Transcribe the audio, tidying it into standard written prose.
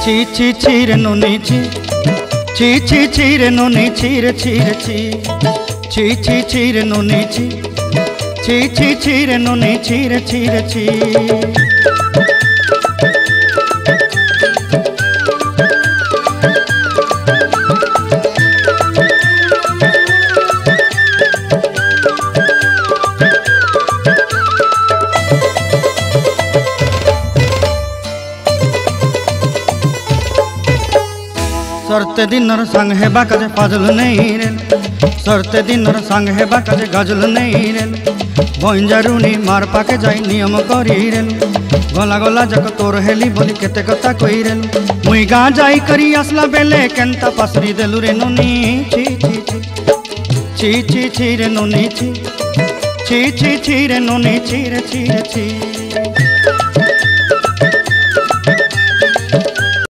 ছি ছি ছি রে নুনি ছি, ছি ছি ছি রে নুনি ছি রে ছি রে ছি, ছি ছি ছি রে নুনি ছি, ছি ছি ছি রে নুনি ছি রে ছি রে ছি। सरते दिनर संग हेबा काजे फाजल नहीं रेल, सरते दिनर संग हेबा काजे गजल नहीं रेल, बंजारुनी मार पाके जाई नियम करी रेल, गला गला जक तोर हेली बोली केते कथा कई रेल, मुई गा जाई करी आसला बेले केंता पासरी देलु रे नुनी छी छी छी, छी छी छी रे नुनी छी, छी छी छी रे नुनी छी रे छी रे छी।